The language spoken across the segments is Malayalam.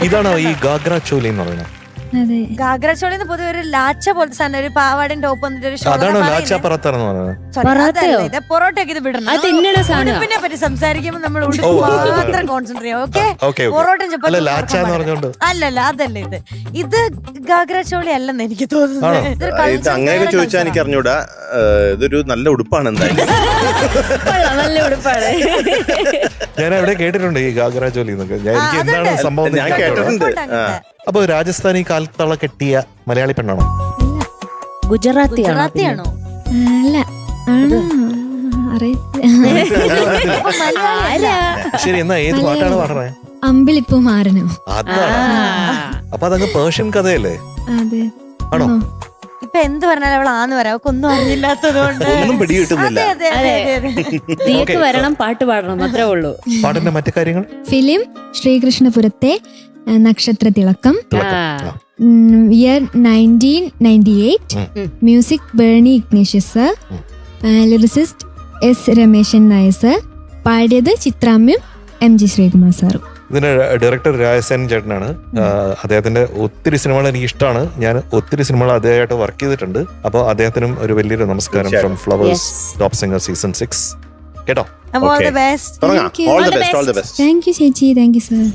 ഇതാണോ ഈ ഗാഗ്ര ചോലി എന്ന് പറയുന്നത്? ഗാഗ്ര ചോളി പൊതുവെ ഒരു ലാച്ച പോലത്തെ സാധനം, ഒരു പാവാടയും ടോപ്പ് വന്നിട്ട് ഒരു അതാണോ ലാച്ച പറത്താറെന്ന് പറയുന്നത്? പൊറോട്ടയൊക്കെ ഇത് വിടണം. ഉടുപ്പിനെ പറ്റി സംസാരിക്കുമ്പോൾ നമ്മൾ ഉടുപ്പ് മാത്രം കോൺസെൻട്രേറ്റ് ചെയ്യാം. ഓക്കെ, പൊറോട്ടയും ചപ്പാത്തി അല്ലല്ല, അതല്ല ഇത്. ഇത് ഗാഗ്ര ചോളി അല്ലെന്ന് എനിക്ക് തോന്നുന്നത്. അങ്ങനെയൊക്കെ ചോദിച്ചാൽ എനിക്ക് അറിഞ്ഞൂടാ. ഇതൊരു നല്ല ഉടുപ്പാണ് എന്തായാലും. നല്ല ഉടുപ്പാണ്. ഞാൻ എവിടെ കേട്ടിട്ടുണ്ട് ഈ ഗാഗ്ര ചോലി എന്നൊക്കെ. എനിക്ക് എന്താണ് സംഭവം ഞാൻ കേട്ടിട്ടുണ്ട്. അപ്പൊ രാജസ്ഥാനി കാൽത്തള കെട്ടിയ മലയാളി പെണ്ണാണോ? ഗുജറാത്തിയാണോ? അല്ല, ശരി, എന്നാ ഏത് പാട്ടാണ് പാടണേ? അമ്പിളിപ്പൂ മാറനോ. അതാണ്. അപ്പൊ അതങ്ങ് പേർഷ്യൻ കഥയല്ലേ? അതെ. ആണോ? ഇപ്പൊ എന്ത് പറഞ്ഞാലും അവൾ ആന്ന് പറയാം, അവൾക്ക് ഒന്നും അറിഞ്ഞില്ലാത്തതുകൊണ്ട് ഒന്നും പിടികിട്ടുന്നില്ല. വരണം, പാട്ട് പാടണം, അത്രേ ഉള്ളൂ. പാട്ടിന്റെ മറ്റു കാര്യങ്ങൾ? ഫിലിം ശ്രീകൃഷ്ണപുരത്തെ നക്ഷത്ര തിളക്കം, year 1998, music Berny Ignatius, lyricist S Ramesan Nair sir, പാടിയത് ചിത്രാമ്യം എം ജി ശ്രീകുമാർ സാറും. ഇതിന്റെ ഡയറക്ടർ രാജസേൻ ചേട്ടനാണ്. അദ്ദേഹത്തിന്റെ ഒത്തിരി സിനിമകൾ എനിക്ക് ഇഷ്ടമാണ്. ഞാൻ ഒത്തിരി സിനിമകൾ അദ്ദേഹമായിട്ട് വർക്ക് ചെയ്തിട്ടുണ്ട്. അപ്പോൾ അദ്ദേഹത്തിനും ഒരു വലിയൊരു നമസ്കാരം from flowers top singer season 6. കേട്ടോ? താങ്ക് യു ചേച്ചി, താങ്ക് യു സർ.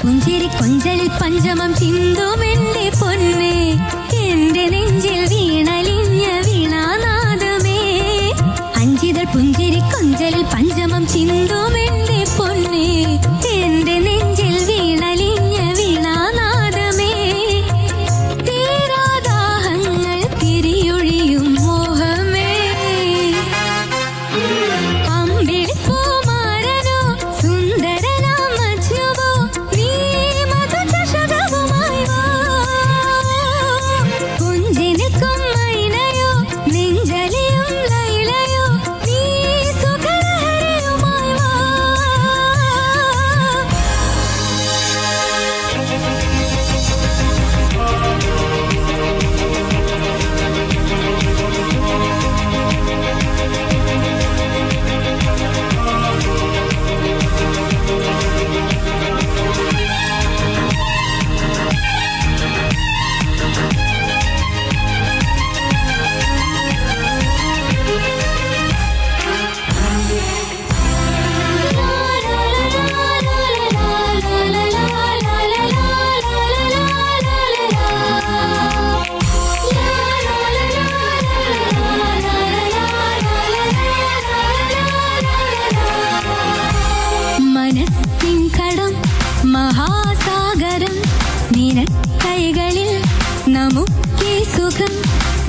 പുഞ്ചിരി കൊഞ്ചലിൽ പഞ്ചമം ചിന്തുമെന്റെ പൊന്നെ, എന്റെ നെഞ്ചിൽ വീണലിഞ്ഞ വീണാനാദമേ. അഞ്ചിതൾ പുഞ്ചിരി കൊഞ്ചലിൽ പഞ്ചമം ചിന്തുമെന്റെ പൊന്നെ, എന്റെ നെഞ്ചിൽ വീണലിഞ്ഞ വീണാനാദമേ. തീരാദാഹങ്ങൾ തിരിയൊഴിയും മോഹമേ, അമ്പിളിപ്പൂമാരനോ സുന്ദരനാം മജ്നുവോ, നീ മധുചഷകവുമായി വാ.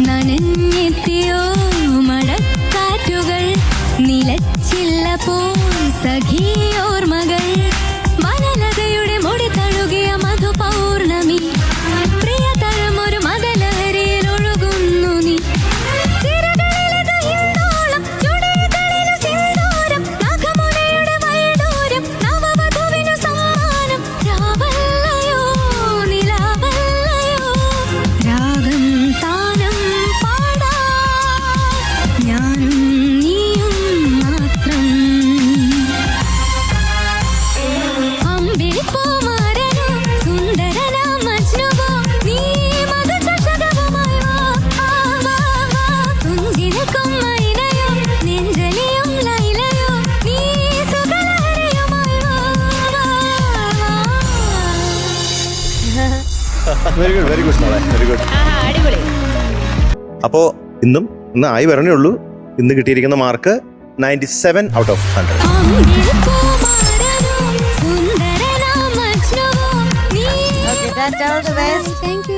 നനഞ്ഞെത്തിയോ മഴക്കാറ്റുകൾ നിലച്ചില്ല പോ സഖിയോർമകൾ വനലതയുടെ മുടി തഴുകിയ മധുപൗർണമി പ്രിയതരമൊരു മതലഹരിയിൽ ഒഴുകുന്നു നീ ചിറകളിലത് ഹിന്ദോളം ചുടേകളിലു സിന്ദൂരം നഖമുനയുടെ വൈഡൂര്യം നവവധുവിനു സമ്മാനം രാവല്ലയോ നിലാവല്ലയോ രാഗം താനം പാടാ ഞാനും നീയും മാത്രം അമ്പിളിപ്പൂമാരനോ സുന്ദരനാം മജ്നുവോ നീ മധുചഷകവുമായി വാ വാ വാ തുഞ്ചിനിൽക്കും മൈനയോ നെഞ്ചലിയും ലൈലയോ നീ സുഖലഹരിയുമായി വാ വാ വെരി ഗുഡ് മോളെ, വെരി ഗുഡ്. അടിപൊളി. അപ്പോ ഇന്ന് ആയി വരണേ ഉള്ളൂ. ഇന്ന് കിട്ടിയിരിക്കുന്ന മാർക്ക് 97 ഔട്ട് ഓഫ് 100. അമ്പിളിപ്പൂമാരനോ സുന്ദരനാം മജ്നുവോ നീ okay, that all the best. Thank you